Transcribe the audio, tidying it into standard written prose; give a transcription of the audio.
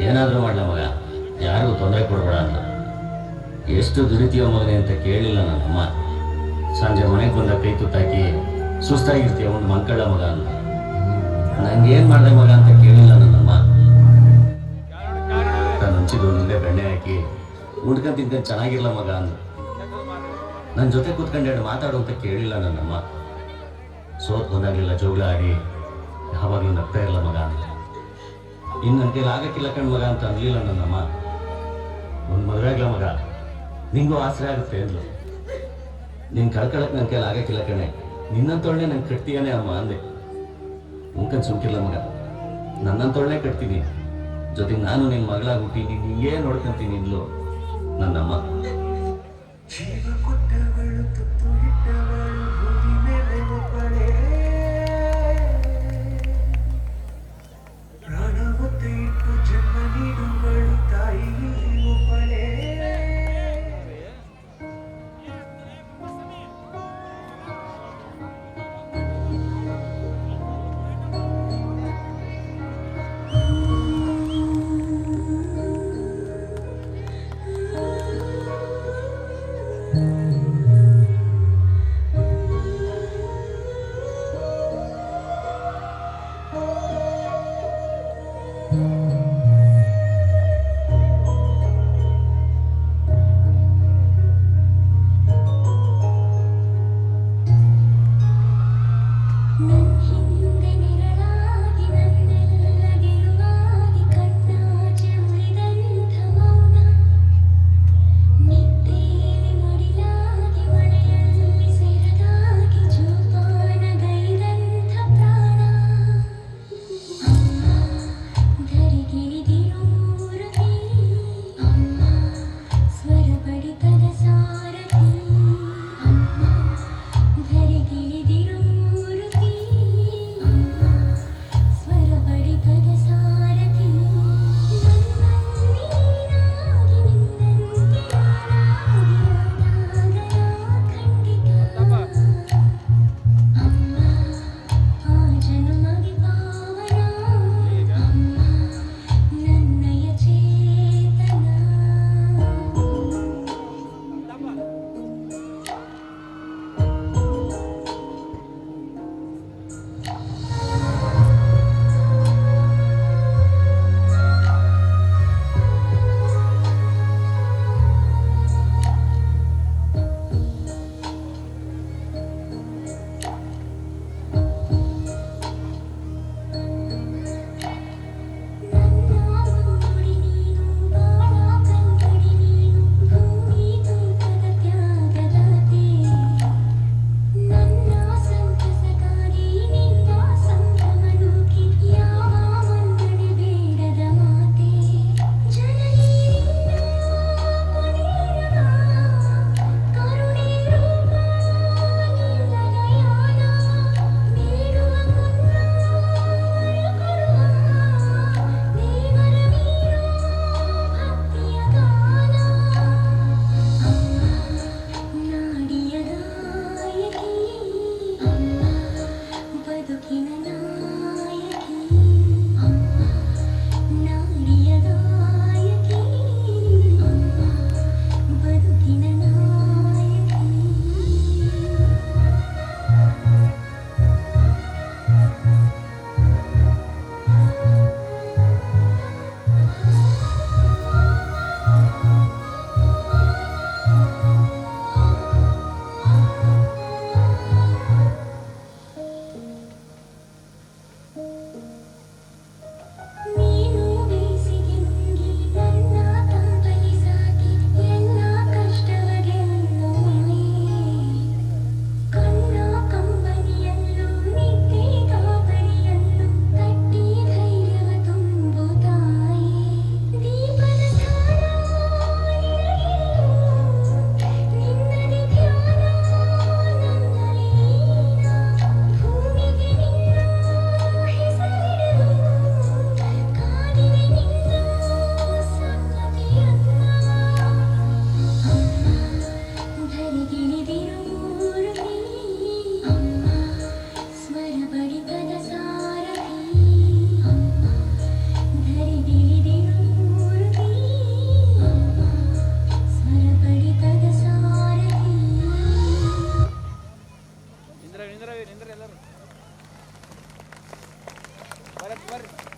ಏನಾದರೂ ಮಾಡಲ ಮಗ, ಯಾರಿಗೂ ತೊಂದರೆ ಕೊಡಬೇಡ ಅಂತ. ಎಷ್ಟು ದುರಿತೀಯೋ ಮಗನೆ ಅಂತ ಕೇಳಿಲ್ಲ ನನ್ನಮ್ಮ. ಸಂಜೆ ಮನೆಗೆ ಬಂದ ಕೈ ತುತ್ತಾಕಿ ಸುಸ್ತಾಗಿರ್ತೀಯ ಒಂದು ಮಕ್ಕಳ ಮಗ ಅಂತ. ನಂಗೇನು ಮಾಡಿದೆ ಮಗ ಅಂತ ಕೇಳಿಲ್ಲ ನನ್ನಮ್ಮ. ನಾನು ಹಂಚಿದ್ದು ಮುಂದೆ ಬೆಣ್ಣೆ ಹಾಕಿ ಉಂಡ್ಕೊಂಡು ತಿಂತ ಚೆನ್ನಾಗಿರ್ಲ ಮಗ ಅಂದ. ನನ್ನ ಜೊತೆ ಕೂತ್ಕೊಂಡು ಎರಡು ಮಾತಾಡು ಅಂತ ಕೇಳಿಲ್ಲ ನನ್ನಮ್ಮ. ಸೋತ್ ಬಂದಾಗಲಿಲ್ಲ ಜೋಗಳ ಆಡಿ ಯಾವಾಗಲೂ ನಗ್ತಾ ಇರಲ್ಲ ಮಗ ಅಂತ. ಇನ್ನು ನನ್ನ ಕೈಲಿ ಆಗಕ್ಕಿಲ್ಲ ಕಣ್ ಮಗ ಅಂತ ಅನ್ಲಿಲ್ಲ ನನ್ನಮ್ಮ. ಒಂದು ಮದುವೆ ಆಗ್ಲ ಮಗ, ನಿಂಗೂ ಆಸರೆ ಆಗುತ್ತೆ ಅಂದ್ಲು. ನಿನ್ ಕಳ್ಕೊಳಕ್ ನನ್ನ ಕೈಲಿ ಆಗಕ್ಕಿಲ್ಲ ಕಣೆ, ನಿನ್ನಂತೊಳ್ಳೆ ನಂಗೆ ಕಟ್ತೀಯಾನೆ ಅಮ್ಮ ಅಂದೆ. ಉಂಕನ್ ಸುಮ್ಕಿಲ್ಲ ಮಗ, ನನ್ನಂತೊಳ್ಳೆ ಕಟ್ತೀನಿ, ಜೊತೆಗೆ ನಾನು ನಿನ್ನ ಮಗಳಾಗಿ ಹುಟ್ಟಿ ನೀನು ಹಿಂಗೇ ನೋಡ್ಕೊಂತೀನಿ ಇದ್ಲು ನನ್ನಮ್ಮ. ನಿಂದ್ರಿ ಎಲ್ಲರೂ ಬರ್ರಿ